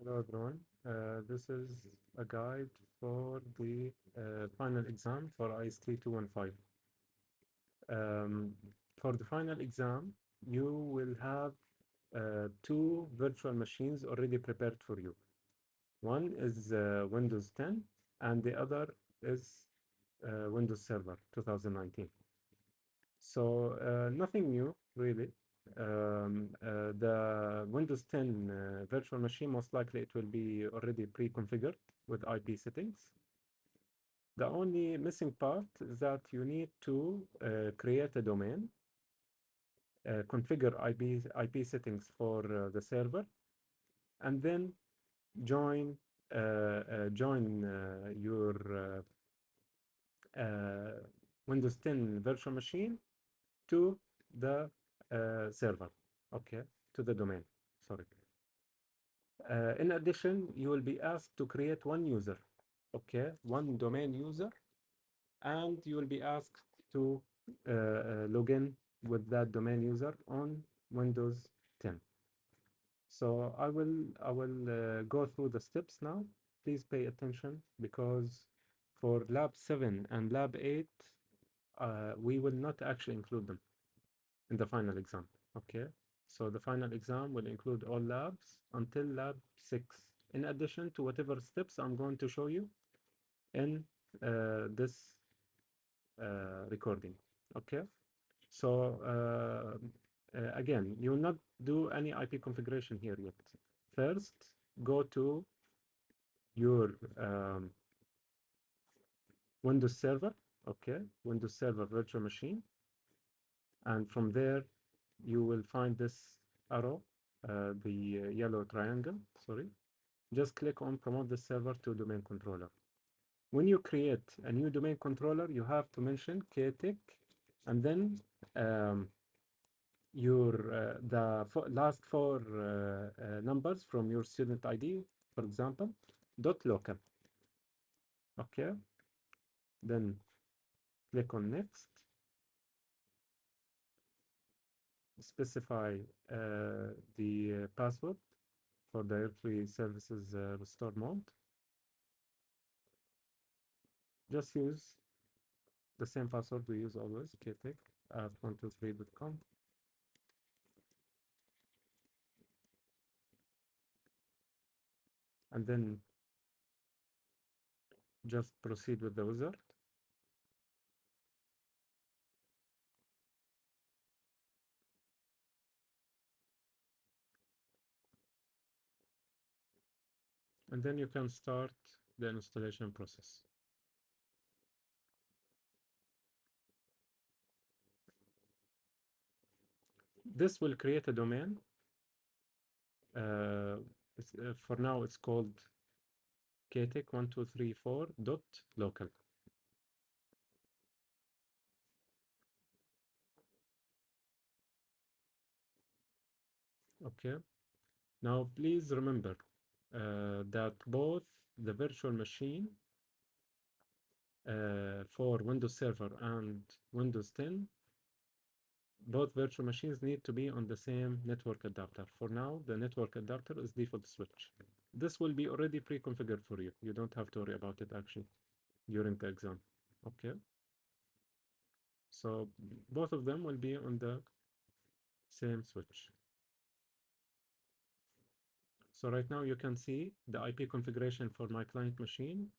Hello everyone. This is a guide for the final exam for IST215. Um, for the final exam, you will have two virtual machines already prepared for you. One is Windows 10 and the other is Windows Server 2019. So nothing new really. The Windows 10 virtual machine, most likely it will be already pre-configured with IP settings. The only missing part is that you need to create a domain, configure IP settings for the server, and then join your uh, Windows 10 virtual machine to the server, okay, to the domain, sorry. In addition, you will be asked to create one user, okay, one domain user, and you will be asked to log in with that domain user on Windows 10. So I will go through the steps now. Please pay attention because for lab 7 and lab 8, we will not actually include them in the final exam. Okay, so the final exam will include all labs until lab 6, in addition to whatever steps I'm going to show you in this recording. Okay, so again, you will not do any IP configuration here yet. First, go to your Windows Server, okay, Windows Server virtual machine, and from there you will find this arrow, the yellow triangle, sorry. Just click on Promote the server to domain controller. When you create a new domain controller, you have to mention KTech and then your the last four numbers from your student ID, for example, .local. Okay, then click on Next. Specify the password for directory services restore mode. Just use the same password we use always, ktech at 123.com. And then just proceed with the wizard. And then you can start the installation process. This will create a domain. For now, it's called ktech1234.local. Okay. Now, please remember that both the virtual machine for Windows Server and Windows 10, both virtual machines need to be on the same network adapter. For now, the network adapter is default switch. This will be already pre-configured for you. You don't have to worry about it actually during the exam. Okay. So both of them will be on the same switch. So right now you can see the IP configuration for my client machine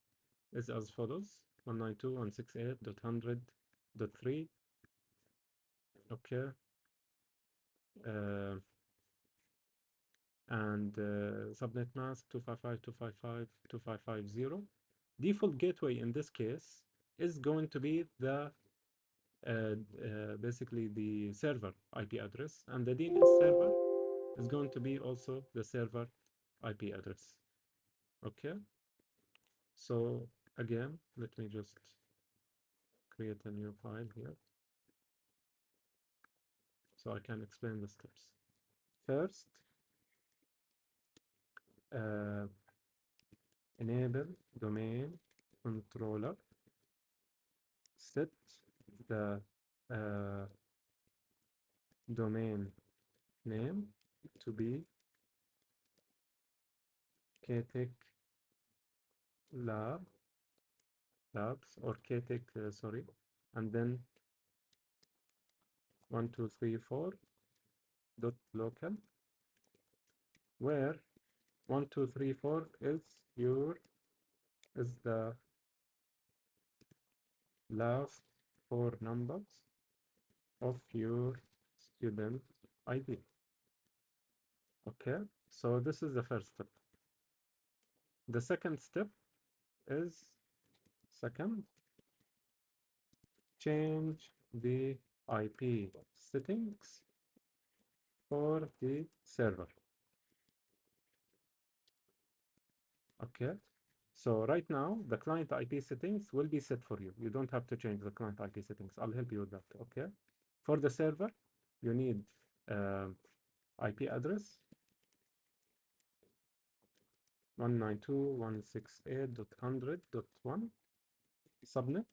is as follows: 192.168.100.3. Okay. Uh, and subnet mask 255.255.255.0. Default gateway in this case is going to be the basically the server IP address, and the DNS server is going to be also the server IP address. Okay, so again, let me just create a new file here so I can explain the steps. First, uh, enable domain controller, set the domain name to be KTech labs or KTech, sorry, and then 1234 dot local, where 1234 is the last four numbers of your student ID. Okay, so this is the first step. The second step is change the IP settings for the server. Okay, so right now the client IP settings will be set for you. You don't have to change the client IP settings. I'll help you with that. Okay, for the server, you need IP address 192.168.100.1, subnet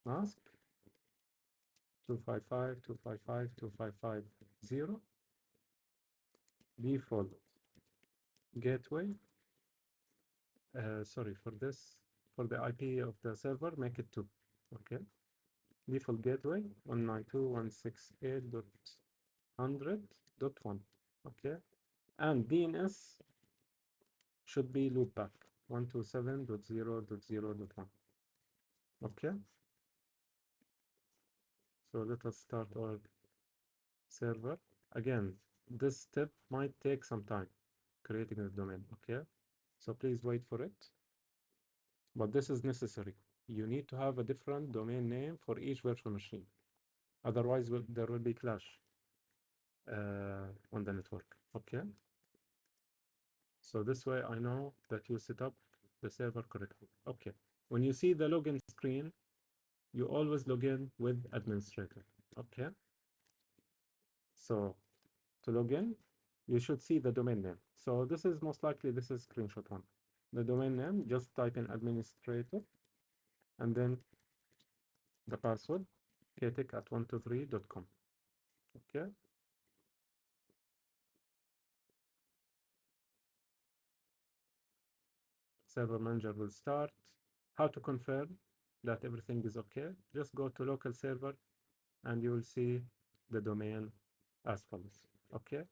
mask 255.255.255.0, default gateway. Sorry for this. For the IP of the server, make it 2. Okay. Default gateway 192.168.100.1. Okay. And DNS should be loopback 127.0.0.1. Okay. So let us start our server. Again, this step might take some time, creating a domain. Okay. So please wait for it. But this is necessary. You need to have a different domain name for each virtual machine. Otherwise, there will be clash on the network. Okay. So this way I know that you set up the server correctly. Okay. When you see the login screen, you always log in with administrator. Okay. So to log in, you should see the domain name. So this is most likely, this is screenshot one. The domain name, just type in administrator and then the password ktek@123.com. Okay. Server manager will start. How to confirm that everything is okay? Just go to local server and you will see the domain as follows. Okay.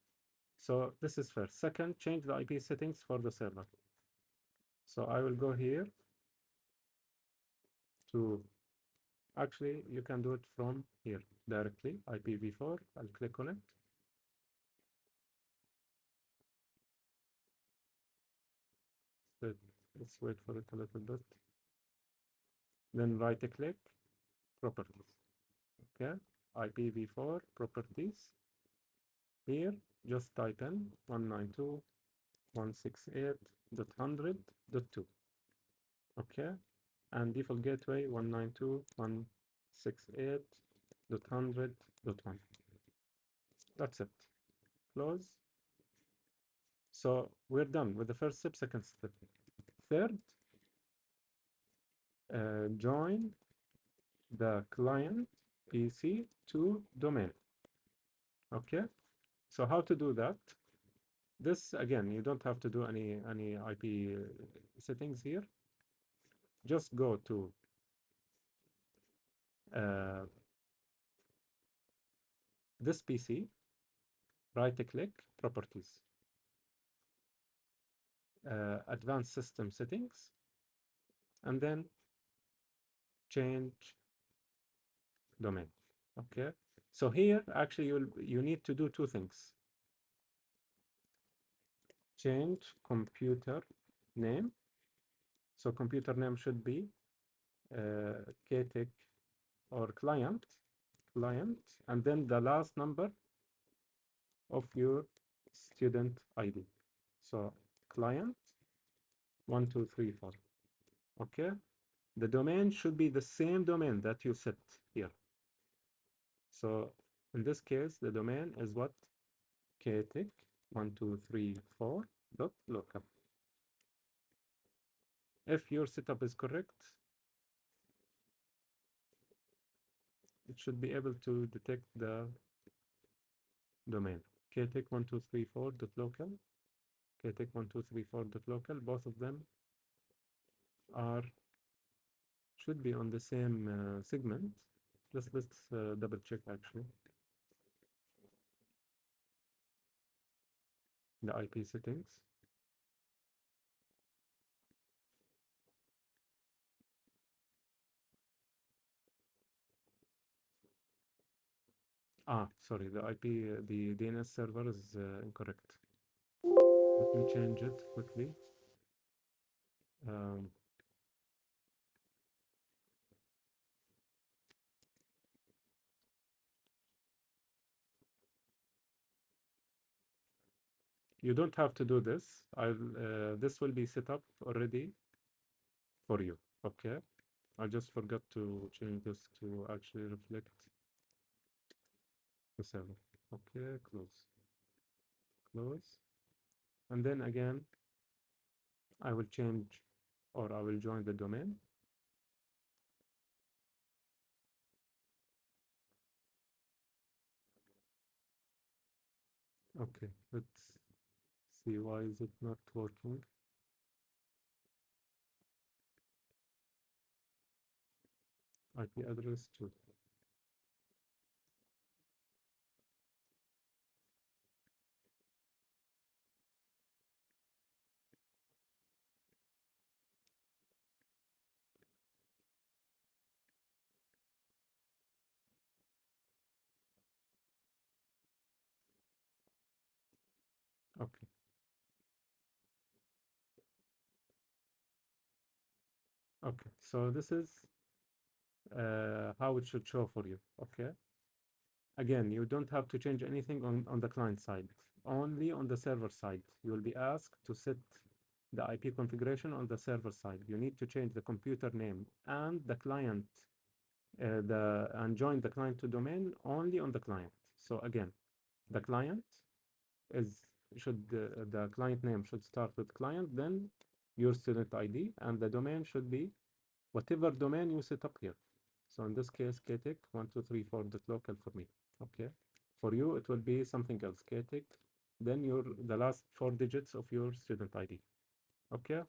So this is first. Second, change the IP settings for the server. So I will go here to, actually, you can do it from here directly, IPv4. I'll click on it. Let's wait for it a little bit. Then right click, properties. Okay, IPv4 properties. Here, just type in 192.168.100.2. Okay, and default gateway 192.168.100.1. That's it. Close. So we're done with the first step, second step. Third, join the client PC to domain. Okay, so how to do that? This again, you don't have to do any IP settings here. Just go to this PC, right click, properties, advanced system settings, and then change domain. Okay, so here actually you need to do two things. Change computer name. So computer name should be KTech or client, and then the last number of your student ID. So client 1234. Okay, the domain should be the same domain that you set here. So in this case, the domain is what? KTech1234.local. If your setup is correct, it should be able to detect the domain KTech1234.local, ktek1234.local. Both of them are should be on the same segment. Let's double check actually the IP settings. Sorry, the IP, the DNS server is incorrect. Let me change it quickly. Um, you don't have to do this. This will be set up already for you. Okay. I just forgot to change this to actually reflect the server. Okay, close. And then again, I will change or I will join the domain. Okay, let's see why is it not working. IP address too. Okay. Okay, so this is how it should show for you. Okay. Again, you don't have to change anything on the client side. Only on the server side. You will be asked to set the IP configuration on the server side. You need to change the computer name and the client and join the client to domain only on the client. So again, the client is the client name should start with client, then your student ID, and the domain should be whatever domain you set up here. So in this case, ktek1234.local for me. Okay. For you, it will be something else, ktek, then the last 4 digits of your student ID. Okay.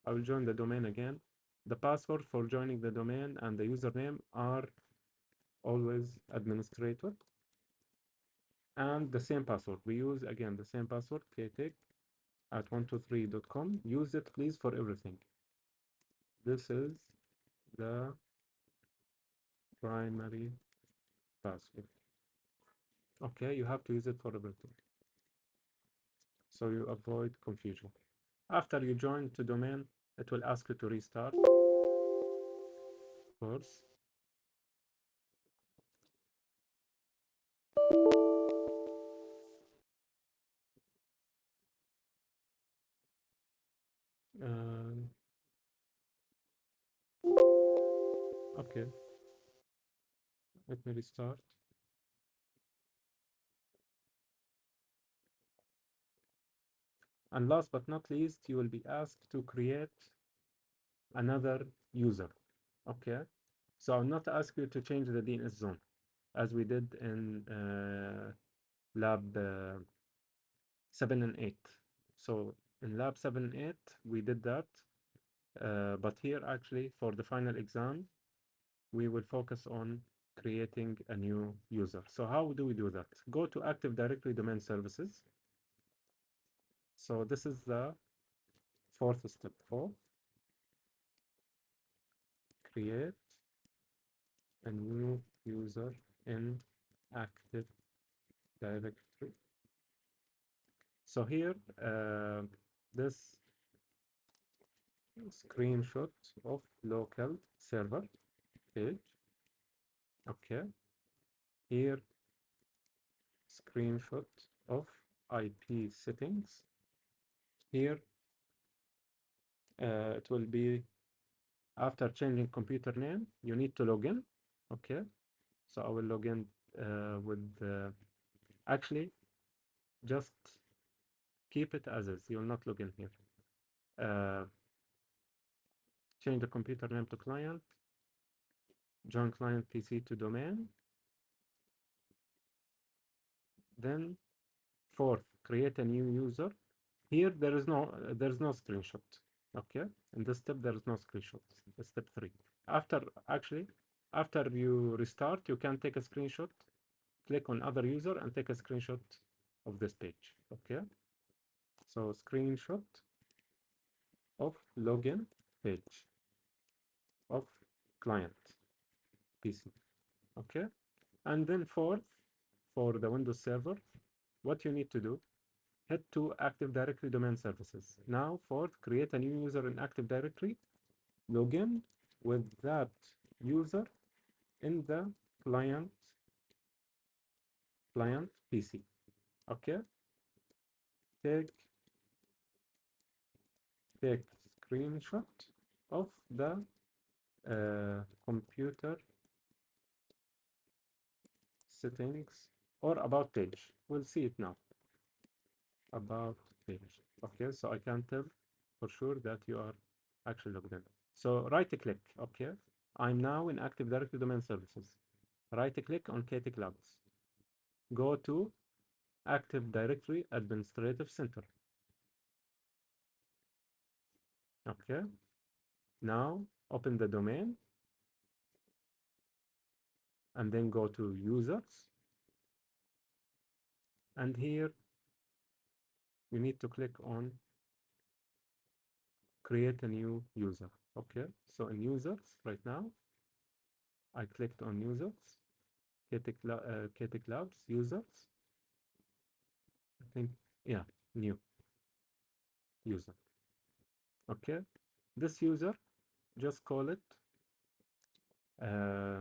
I will join the domain again. The password for joining the domain and the username are always administrator. And the same password. We use again the same password, ktek@123.com. Use it please for everything. This is the primary password. Okay, you have to use it for everything. So you avoid confusion. After you join to domain, it will ask you to restart. Of course. Um, okay, let me restart. And last but not least, you will be asked to create another user. Okay, so I'll not ask you to change the DNS zone as we did in lab 7 and 8. So in lab 7 and 8, we did that. But here actually for the final exam, we will focus on creating a new user. So how do we do that? Go to Active Directory Domain Services. So this is the fourth step. Create a new user in Active Directory. So here, this screenshot of local server page. Okay. Here, screenshot of IP settings. Here, it will be after changing computer name, you need to log in. Okay. So I will log in with actually just keep it as is. You will not log in here. Change the computer name to client. Join client PC to domain. Then fourth, create a new user. Here there is no screenshot. Okay, in this step there is no screenshot. Step 3. After actually after you restart, you can take a screenshot, click on other user and take a screenshot of this page. Okay, so screenshot of login page of client PC. Okay, and then fourth, for the Windows Server, what you need to do, head to Active Directory Domain Services. Now fourth, create a new user in Active Directory, log in with that user in the client PC. Okay, take screenshot of the computer settings or about page. We'll see it now. About page. Okay, so I can tell for sure that you are actually logged in. So right click. Okay, I'm now in Active Directory Domain Services. Right click on KT Labs. Go to Active Directory Administrative Center. Okay, now open the domain and then go to users, and here you need to click on create a new user. Okay, so in users right now I clicked on users, KT Labs users, I think, yeah, new user. Okay, this user, just call it uh,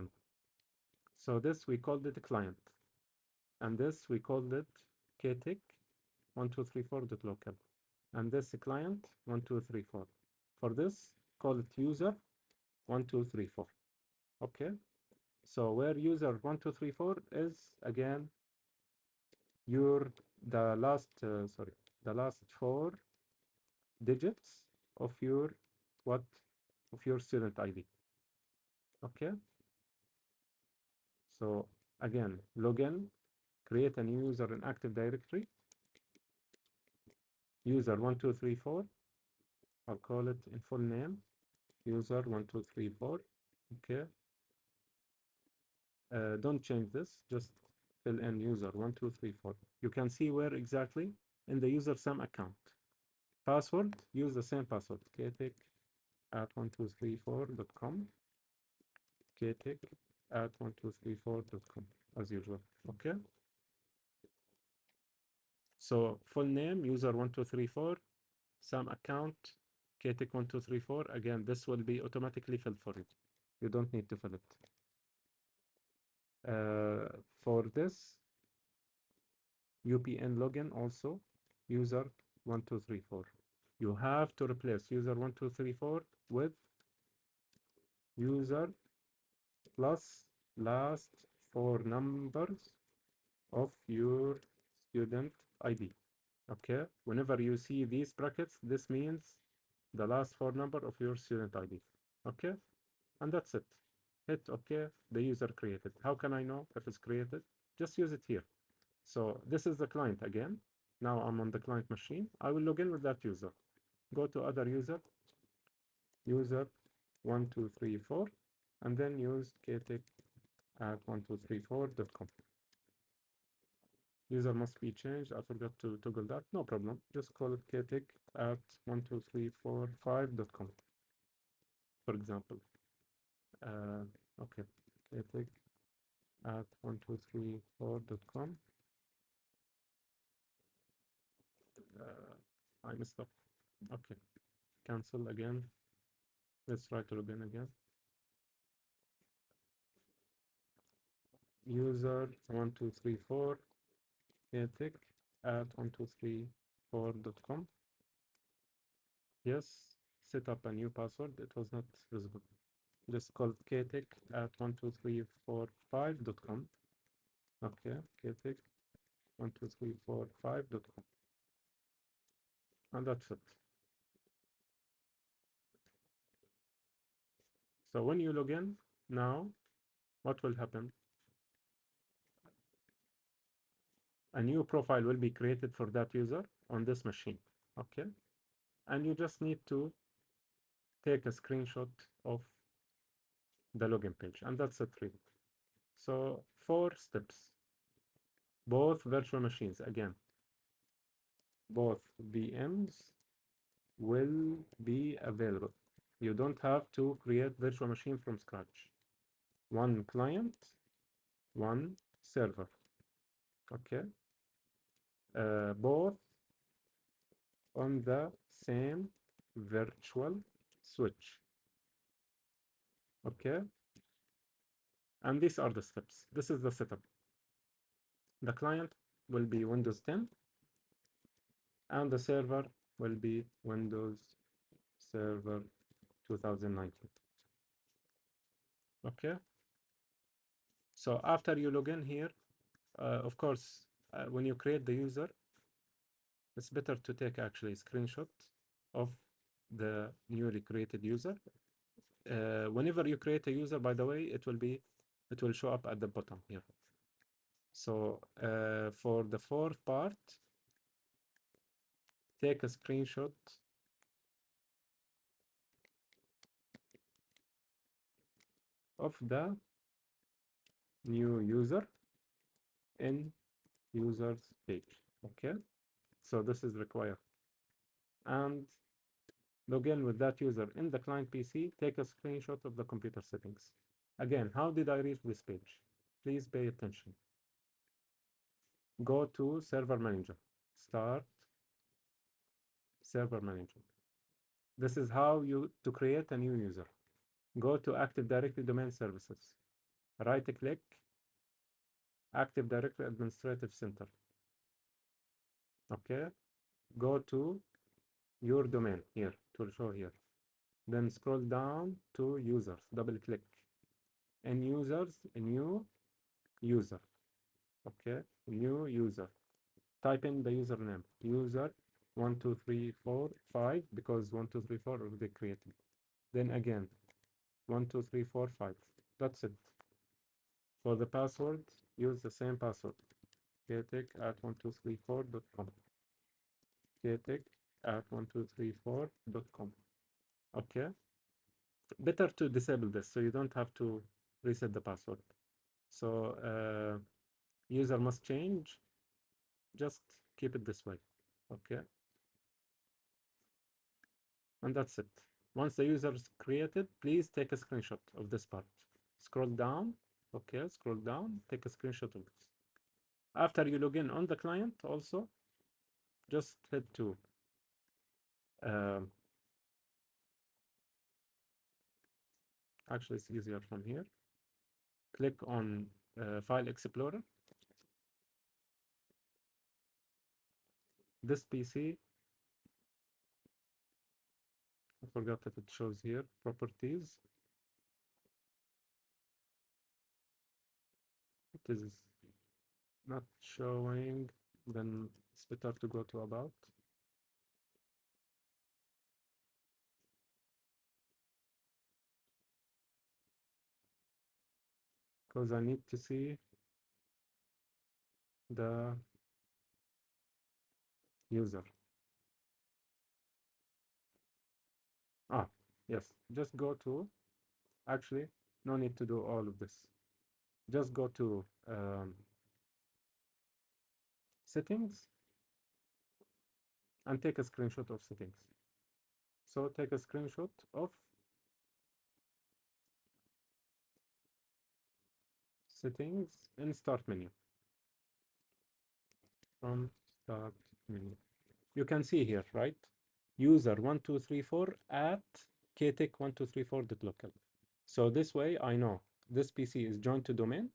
so this we called it a client, and this we called it ktic 1234.local, and this client 1234. For this, call it user 1234. Okay, so where user 1234 is, again, your the last the last 4 digits of your what of your student ID. Okay, so again, login, create a new user in Active Directory, user 1234. I'll call it in full name, user 1234. Okay, don't change this, just fill in user 1234. You can see where exactly in the user SAM account. Password, use the same password, ktic at 1234.com, ktic at 1234.com, as usual. Okay, so full name, user 1234, SAM account, ktic 1234. Again, this will be automatically filled for you. You don't need to fill it. For this, UPN login also, user 1234. You have to replace user 1234 with user plus last 4 numbers of your student ID. Okay, whenever you see these brackets, this means the last 4 number of your student ID. Okay, and that's it. Hit OK, the user created. How can I know if it's created? Just use it here. So this is the client again. Now I'm on the client machine. I will log in with that user. Go to other user, user 1234, and then use ktic at 1234.com. User must be changed. I forgot to toggle that. No problem. Just call it ktic at 12345.com, for example. Okay, ktic at 1234.com. I messed up. Okay, cancel again. Let's try to log in again. User 1234 ktic at 1234.com. Yes, set up a new password. It was not visible. Just call ktic at 12345.com. Okay, ktic 12345.com. And that's it. So when you log in now, what will happen? A new profile will be created for that user on this machine. Okay, and you just need to take a screenshot of the login page, and that's it really. So 4 steps, both virtual machines, again, both VMs will be available. You don't have to create virtual machine from scratch. One client, one server. Okay, both on the same virtual switch. Okay, and these are the steps. This is the setup. The client will be Windows 10 and the server will be Windows Server 2019. Okay, so after you log in here, of course, when you create the user, it's better to take actually a screenshot of the newly created user. Whenever you create a user, by the way, it will show up at the bottom here. So for the fourth part, take a screenshot of the new user in users page. Okay, so this is required. And log in with that user in the client PC, take a screenshot of the computer settings. Again, how did I reach this page? Please pay attention. Go to Server Manager. Start Server Manager. This is how you to create a new user. Go to Active Directory Domain Services. Right-click Active Directory Administrative Center. Okay. Go to your domain here. It will show here. Then scroll down to users. Double-click. In users, a new user. Okay. New user. Type in the username. User 12345 because 1234 already created. Then again 12345. That's it. For the password, use the same password. ktek@1234.com. ktek@1234.com. Okay. Better to disable this so you don't have to reset the password. So user must change. Just keep it this way. Okay. And that's it. Once the user is created, please take a screenshot of this part. Scroll down. Okay, scroll down. Take a screenshot of this. After you log in on the client, also, just head to actually, it's easier from here. Click on File Explorer. This PC, I forgot if it shows here. Properties. It is not showing. Then it's better to go to About. Because I need to see the user. Ah, yes. Just go to, actually, no need to do all of this. Just go to settings and take a screenshot of settings. So take a screenshot of settings in start menu. From start menu. You can see here, right? User 1234 at ktek1234.local. So this way I know this PC is joined to domain,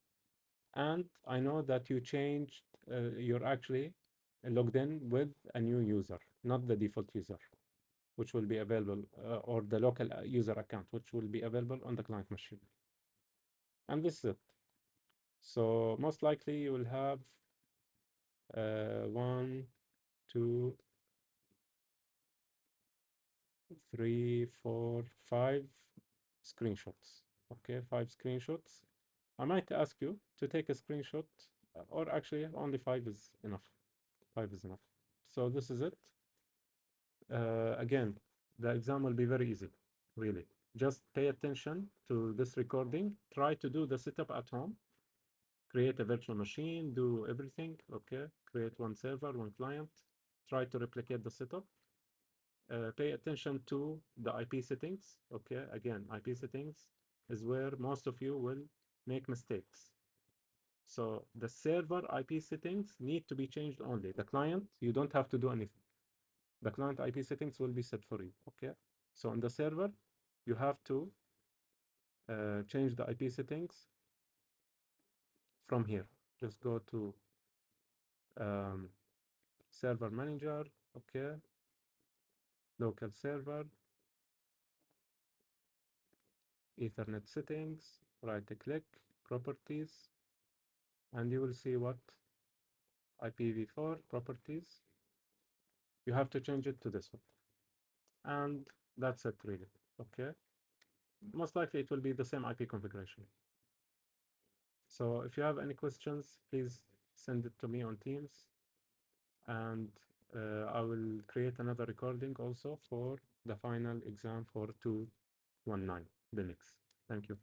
and I know that you changed, you're actually logged in with a new user, not the default user, which will be available, or the local user account, which will be available on the client machine. And this is it. So most likely you will have 1, 2, 3, 4, 5 screenshots. Okay, 5 screenshots. I might ask you to take a screenshot, or actually only 5 is enough. 5 is enough. So this is it. Again, the exam will be very easy, really. Just pay attention to this recording. Try to do the setup at home. Create a virtual machine, do everything, okay? Create one server, one client. Try to replicate the setup. Pay attention to the IP settings, okay? Again, IP settings is where most of you will make mistakes. So the server IP settings need to be changed only. The client, you don't have to do anything. The client IP settings will be set for you, okay? So on the server, you have to change the IP settings from here. Just go to um, server manager, okay? Local server, Ethernet settings, right click, properties, and you will see what IPv4 properties. You have to change it to this one. And that's it really, okay? Most likely it will be the same IP configuration. So if you have any questions, please send it to me on Teams, and I will create another recording also for the final exam for 219 Linux. Thank you.